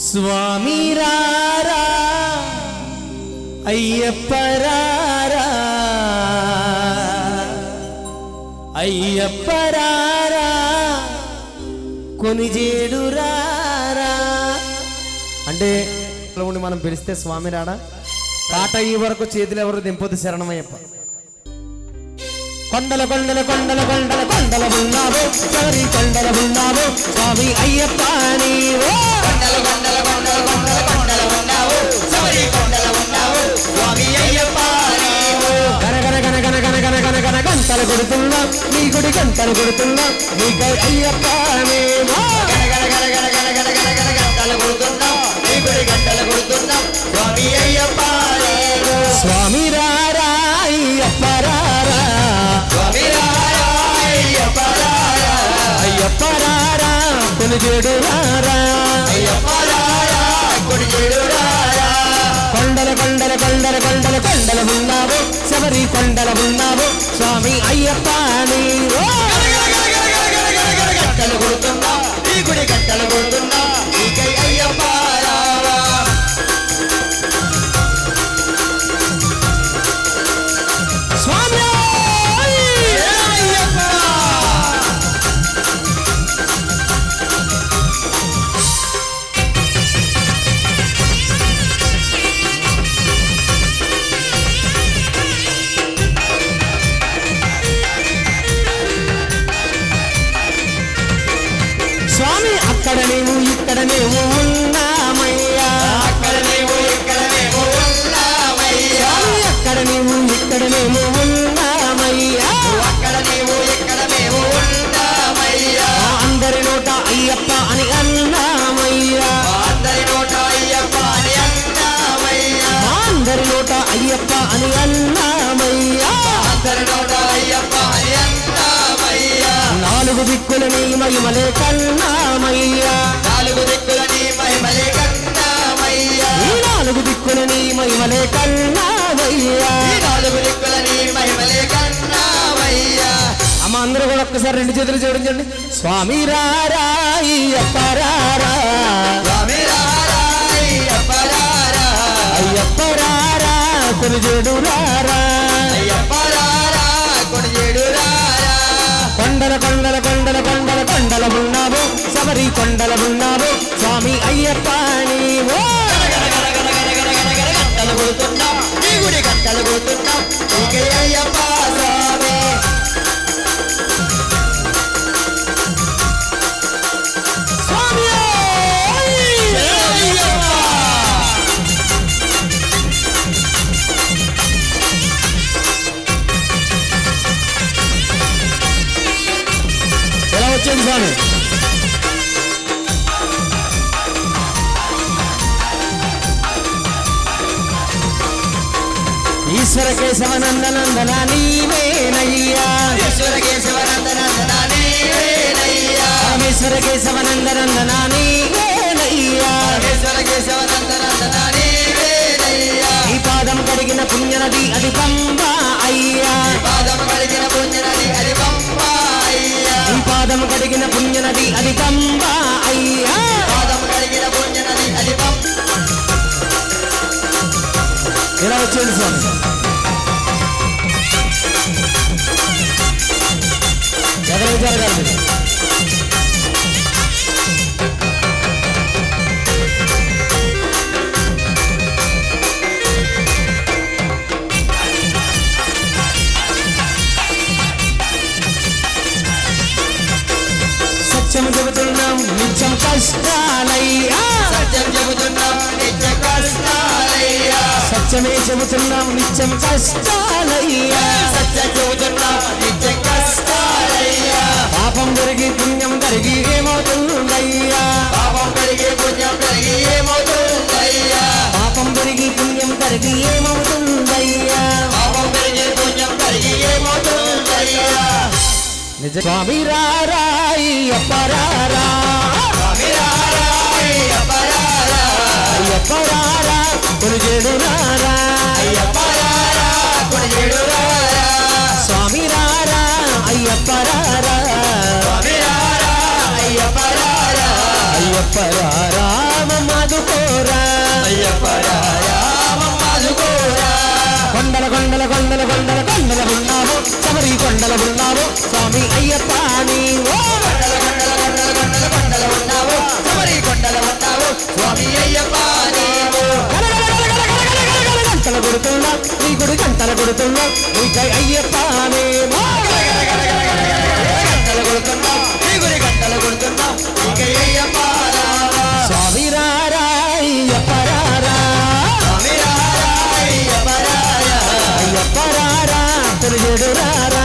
స్వామి రారా అయ్యప్ప రారా అయ్యప్ప రారా కొనిజేడు రారా అంటే మనం పిలిస్తే స్వామి రాడా పాట ఈ వరకు చేతులు ఎవరు దింపొద్దు శరణమయ్యప్ప. కొండల కొండల కొండల కొండల కొండల ఉన్నావు సరి కొండల ఉన్నావు స్వామి అయ్యప్ప నీవో కొండల కొండల కొండల కొండల కొండల ఉన్నావు సరి కొండల ఉన్నావు స్వామి అయ్యప్ప నీవో గన గన గన గన గన గన గన గన గంటలు కొడుతున్నా నీ గుడి గంటలు కొడుతున్నా నీకై అయ్యప్ప నీవో గన గన గన గన గన గన గన గన గంటలు కొడుతున్నా నీ గుడి గంటలు కొడుతున్నా స్వామి అయ్యప్ప నీవో స్వామి రారా అయ్యప్ప రారా స్వామి రారా అయ్యప్ప రారా అయ్యప్ప రారా కొనిజేడు రారా అయ్యప్ప రారా కొనిజేడు రారా కొండల కొండల కొండల కొండల కొండల ఉన్నావు శబరి కొండల ఉన్నావు స్వామి అయ్యప్ప నీవో గంటలు కొడుతున్నా నీ గుడి గంటలు కొడుతున్నా నీకై అయ్యప్ప రారా స్వామి స్వామి అక్కడ నీవు ఇక్కడ నీవు ఉన్నామయ్యా అక్కడ నీవు ఇక్కడ నీవు ఉన్నామయ్యా అక్కడ నీవు ఇక్కడ నీవు ఉన్నామయ్యా అక్కడ నీవు ఇక్కడ నీవు ఉన్నామయ్యా అందరి నోట అయ్యప్ప అని అన్నామయ్యా అందరి నోట అయ్యప్ప అని అన్నామయ్యా అందరి నోట అయ్యప్ప అని అన్నామయ్యా అందరి నోట అయ్యప్ప అని అన్నామయ్యా నాలుగు దిక్కుల నీ మహిమలే కన్నామయ్యా నాలుగు దిక్కుల నీ మహిమలే కన్నామయ్యా ఈ నాలుగు దిక్కుల నీ మహిమలే కన్నామయ్యా ఈ నాలుగు దిక్కుల నీ మహిమలే కన్నామయ్యా అమ్మ అందరూ కూడా ఒక్కసారి రెండు చేతులు జోడించండి స్వామి రారా అయ్యప్ప రారా స్వామి రారా అయ్యప్ప రారా అయ్యప్ప రారా కొనిజేడు రారా అయ్యప్ప రారా కొనిజేడు రారా కొండల కొండల కొండల కొండల కొండల ఉన్నావు శబరి కొండల ఉన్నావు స్వామి అయ్యప్ప నీవో గంటలు కొడుతున్నా నీ గుడి గంటలు కొడుతున్నా నీకై అయ్యప్ప స్వామి స్వామి ఎలా వచ్చింది స్వామి ఈశ్వర కేశవనందనందన నీవేనయ్యా ఈశ్వర కేశవనందనందన నీవేనయ్యా రామేశ్వర కేశవనందనందన నీవేనయ్యా రామేశ్వర కేశవనందనందన నీవేనయ్యా ఈ పాదం కడిగిన పుణ్యనది అది పంబా అయ్యా ఈ పాదం కడిగిన పుణ్యనది అది పంబా అయ్యా ఈ పాదం కడిగిన పుణ్యనది అది పంబా అయ్యా పాదం కడిగిన పుణ్యనది అది పంబా ఎలా వచ్చింది స్వామి ఎవరు జరగాలి సత్యం చెబుతున్నాం నిత్యం కష్టాలయ్యా సత్యం చెబుతున్నాం నిత్యం కష్టాలయ్యా సత్యమే చెబుతున్నాం నిత్యం కష్టాలయ్యా సత్యం చెబుతున్నాం నిత్యం కష్టాలయ్యా పాపం జరిగి పుణ్యం జరిగి ఏమవుతుందయ్యా పాపం జరిగి పుణ్యం జరిగి ఏమవుతుందయ్యా పాపం జరిగి పుణ్యం జరిగి ఏమవుతుందయ్యా పాపం జరిగి పుణ్యం జరిగి ఏమవుతుందయ్యా నిజ స్వామి రారా అయ్యప్ప రారా స్వామి రారా అయ్యప్ప రారా అయ్యప్ప రారా కొనిజేడు రారా అయ్యప్ప రారా కొనిజేడు రారా స్వామి రారా అయ్యప్ప రారా స్వామి రారా అయ్యప్ప రారా అయ్యప్ప అయ్యప్పరారా మమ్మదుకోరా అయ్యప్పరారా మమ్మదుకోరా కొండల కొండల కొండల కొండల కొండల ఉన్నావు శబరి కొండల ఉన్నావు స్వామి అయ్యప్ప నీవో కొండల కొండల కొండల కొండల కొండల ఉన్నావు శబరి కొండల ఉన్నావు స్వామి అయ్యప్ప నీవో గంటల కొడుతున్నా నీ గుడి గంటల కొడుతున్నా నీకై అయ్యప్ప నీవో గంటల కొడుతున్నా నీ గుడి గంటల కొడుతున్నా నీకై అయ్యప్ప స్వామి రారా అయ్యప్ప రారా స్వామి రారా అయ్యప్ప రారా అయ్యప్ప రారా తిరుగేడు రారా